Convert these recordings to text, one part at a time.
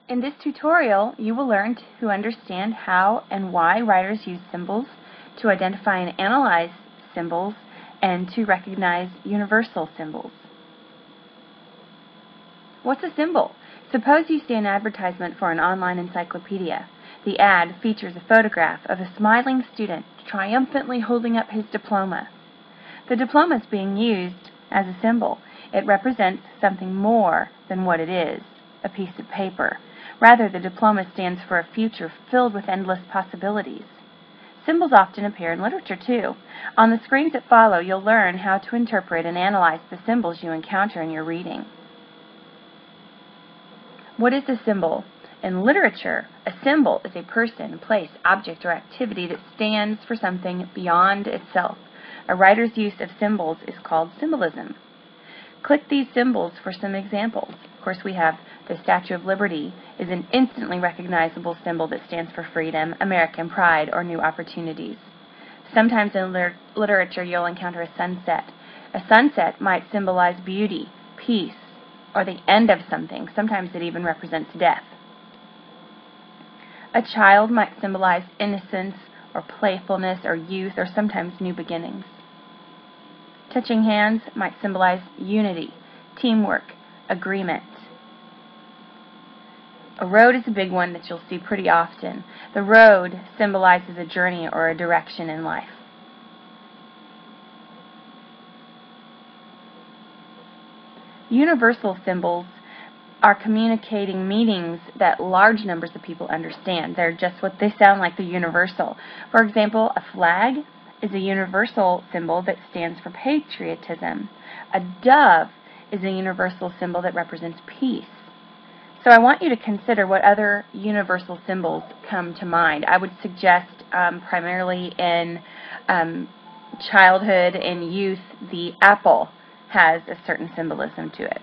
In this tutorial, you will learn to understand how and why writers use symbols, to identify and analyze symbols, and to recognize universal symbols. What's a symbol? Suppose you see an advertisement for an online encyclopedia. The ad features a photograph of a smiling student triumphantly holding up his diploma. The diploma is being used as a symbol. It represents something more than what it is, a piece of paper. Rather, the diploma stands for a future filled with endless possibilities. Symbols often appear in literature, too. On the screens that follow, you'll learn how to interpret and analyze the symbols you encounter in your reading. What is a symbol? In literature, a symbol is a person, place, object, or activity that stands for something beyond itself. A writer's use of symbols is called symbolism. Click these symbols for some examples. Of course, we have the Statue of Liberty is an instantly recognizable symbol that stands for freedom, American pride, or new opportunities. Sometimes in literature, you'll encounter a sunset. A sunset might symbolize beauty, peace, or the end of something. Sometimes it even represents death. A child might symbolize innocence, or playfulness, or youth, or sometimes new beginnings. Touching hands might symbolize unity, teamwork, agreement. A road is a big one that you'll see pretty often. The road symbolizes a journey or a direction in life. Universal symbols are communicating meanings that large numbers of people understand. They're just what they sound like, they're universal. For example, a flag is a universal symbol that stands for patriotism. A dove is a universal symbol that represents peace. So I want you to consider what other universal symbols come to mind. I would suggest primarily in childhood and youth, the apple has a certain symbolism to it.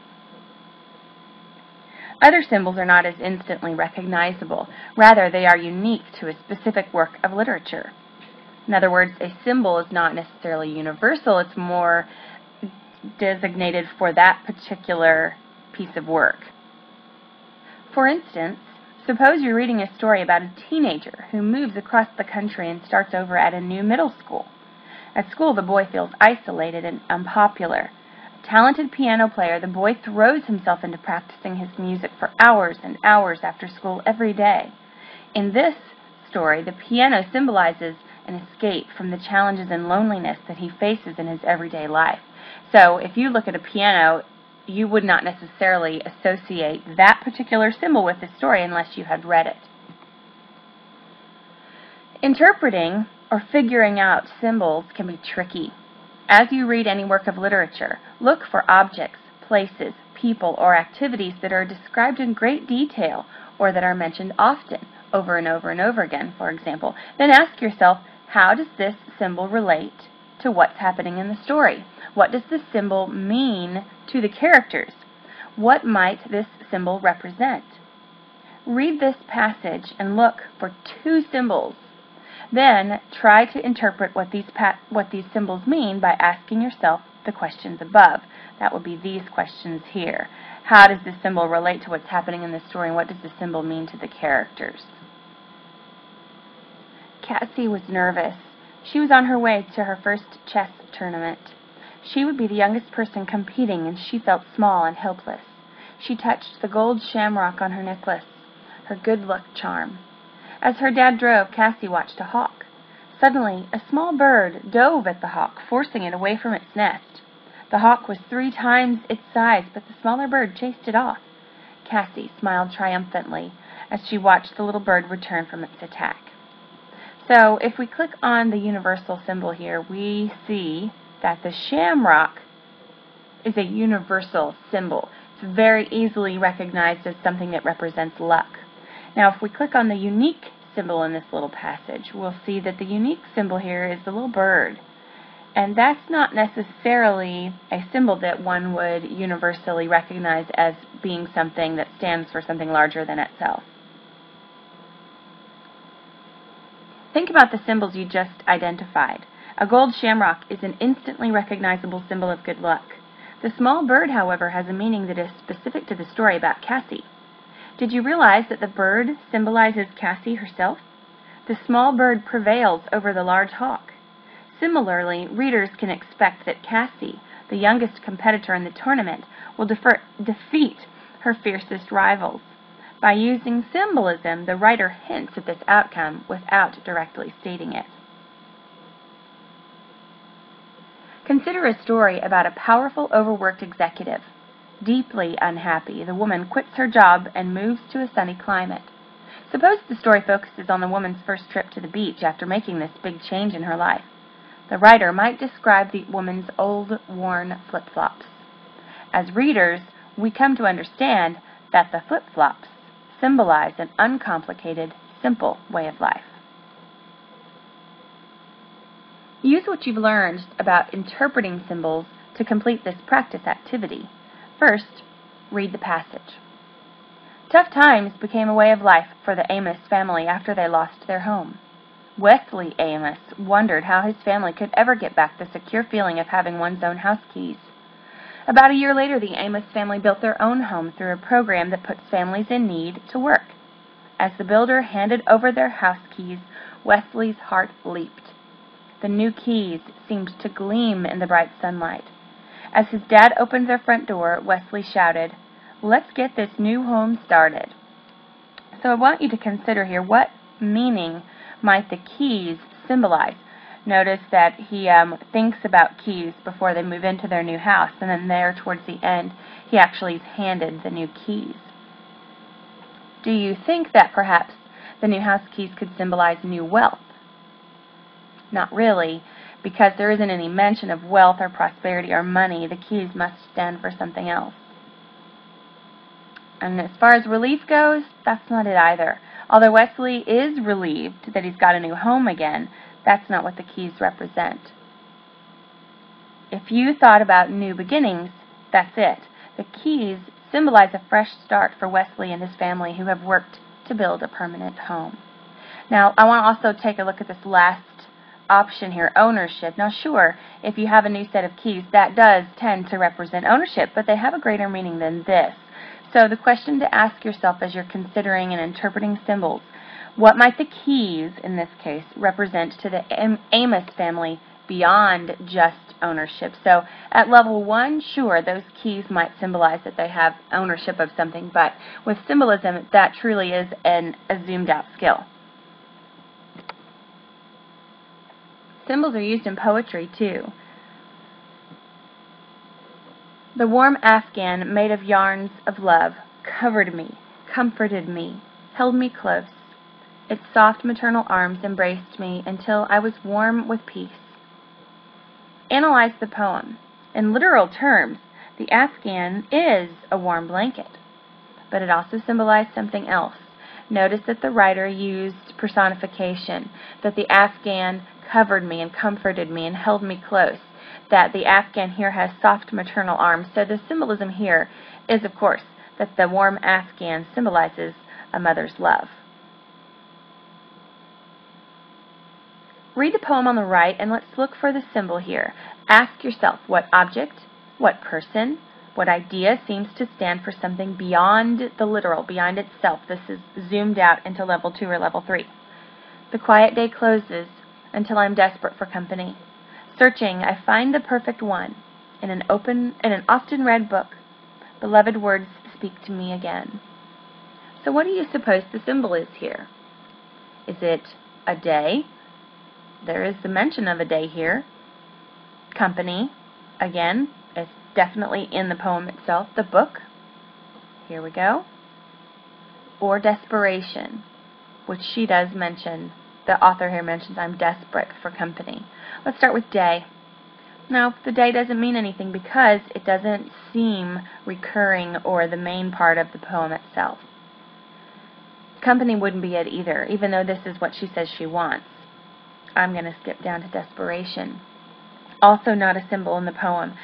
Other symbols are not as instantly recognizable. Rather, they are unique to a specific work of literature. In other words, a symbol is not necessarily universal. It's more designated for that particular piece of work. For instance, suppose you're reading a story about a teenager who moves across the country and starts over at a new middle school. At school, the boy feels isolated and unpopular. A talented piano player, the boy throws himself into practicing his music for hours and hours after school every day. In this story, the piano symbolizes an escape from the challenges and loneliness that he faces in his everyday life. So if you look at a piano, you would not necessarily associate that particular symbol with the story unless you had read it. Interpreting or figuring out symbols can be tricky. As you read any work of literature, look for objects, places, people, or activities that are described in great detail or that are mentioned often, over and over and over again, for example. Then ask yourself, how does this symbol relate to what's happening in the story? What does this symbol mean to the characters? What might this symbol represent? Read this passage and look for two symbols. Then try to interpret what these symbols mean by asking yourself the questions above. That would be these questions here. How does this symbol relate to what's happening in the story, and what does the symbol mean to the characters? Cassie was nervous. She was on her way to her first chess tournament. She would be the youngest person competing, and she felt small and helpless. She touched the gold shamrock on her necklace, her good luck charm. As her dad drove, Cassie watched a hawk. Suddenly, a small bird dove at the hawk, forcing it away from its nest. The hawk was 3 times its size, but the smaller bird chased it off. Cassie smiled triumphantly as she watched the little bird return from its attack. So, if we click on the universal symbol here, we see that the shamrock is a universal symbol. It's very easily recognized as something that represents luck. Now, if we click on the unique symbol in this little passage, we'll see that the unique symbol here is the little bird. And that's not necessarily a symbol that one would universally recognize as being something that stands for something larger than itself. Think about the symbols you just identified. A gold shamrock is an instantly recognizable symbol of good luck. The small bird, however, has a meaning that is specific to the story about Cassie. Did you realize that the bird symbolizes Cassie herself? The small bird prevails over the large hawk. Similarly, readers can expect that Cassie, the youngest competitor in the tournament, will defeat her fiercest rivals. By using symbolism, the writer hints at this outcome without directly stating it. Consider a story about a powerful, overworked executive. Deeply unhappy, the woman quits her job and moves to a sunny climate. Suppose the story focuses on the woman's first trip to the beach after making this big change in her life. The writer might describe the woman's old, worn flip-flops. As readers, we come to understand that the flip-flops symbolize an uncomplicated, simple way of life. Use what you've learned about interpreting symbols to complete this practice activity. First, read the passage. Tough times became a way of life for the Amos family after they lost their home. Wesley Amos wondered how his family could ever get back the secure feeling of having one's own house keys. About a year later, the Amos family built their own home through a program that puts families in need to work. As the builder handed over their house keys, Wesley's heart leaped. The new keys seemed to gleam in the bright sunlight. As his dad opened their front door, Wesley shouted, "Let's get this new home started." So I want you to consider here, what meaning might the keys symbolize? Notice that he thinks about keys before they move into their new house, and then there towards the end, he actually is handed the new keys. Do you think that perhaps the new house keys could symbolize new wealth? Not really, because there isn't any mention of wealth or prosperity or money. The keys must stand for something else. And as far as relief goes, that's not it either. Although Wesley is relieved that he's got a new home again, that's not what the keys represent. If you thought about new beginnings, that's it. The keys symbolize a fresh start for Wesley and his family who have worked to build a permanent home. Now, I want to also take a look at this last option here, ownership. Now, sure, if you have a new set of keys, that does tend to represent ownership, but they have a greater meaning than this. So the question to ask yourself as you're considering and interpreting symbols, what might the keys, in this case, represent to the Amos family beyond just ownership? So at level 1, sure, those keys might symbolize that they have ownership of something, but with symbolism, that truly is a zoomed-out skill. Symbols are used in poetry, too. The warm Afghan made of yarns of love covered me, comforted me, held me close. Its soft maternal arms embraced me until I was warm with peace. Analyze the poem. In literal terms, the Afghan is a warm blanket, but it also symbolized something else. Notice that the writer used personification, that the Afghan covered me and comforted me and held me close, that the Afghan here has soft maternal arms. So the symbolism here is, of course, that the warm Afghan symbolizes a mother's love. Read the poem on the right and let's look for the symbol here. Ask yourself what object, what person, what idea seems to stand for something beyond the literal, beyond itself. This is zoomed out into level 2 or level 3. The quiet day closes until I'm desperate for company. Searching, I find the perfect one. In an often read book, beloved words speak to me again. So what do you suppose the symbol is here? Is it a day? There is the mention of a day here. Company, again, is definitely in the poem itself. The book, here we go. Or desperation, which she does mention. The author here mentions, I'm desperate for company. Let's start with day. Now, the day doesn't mean anything because it doesn't seem recurring or the main part of the poem itself. Company wouldn't be it either, even though this is what she says she wants. I'm going to skip down to desperation. Also not a symbol in the poem.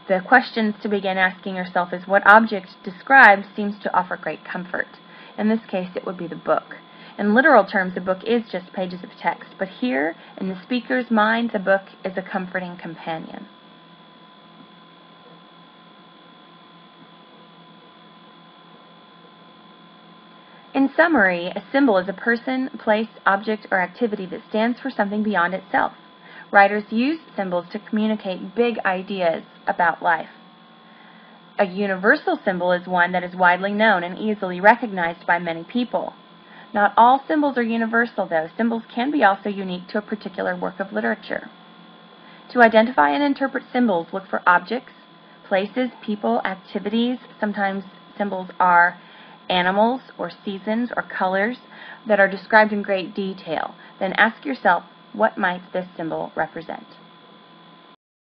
The questions to begin asking yourself is what object described seems to offer great comfort. In this case, it would be the book. In literal terms, a book is just pages of text, but here, in the speaker's mind, the book is a comforting companion. In summary, a symbol is a person, place, object, or activity that stands for something beyond itself. Writers use symbols to communicate big ideas about life. A universal symbol is one that is widely known and easily recognized by many people. Not all symbols are universal, though. Symbols can be also unique to a particular work of literature. To identify and interpret symbols, look for objects, places, people, activities. Sometimes symbols are animals or seasons or colors that are described in great detail. Then ask yourself, what might this symbol represent?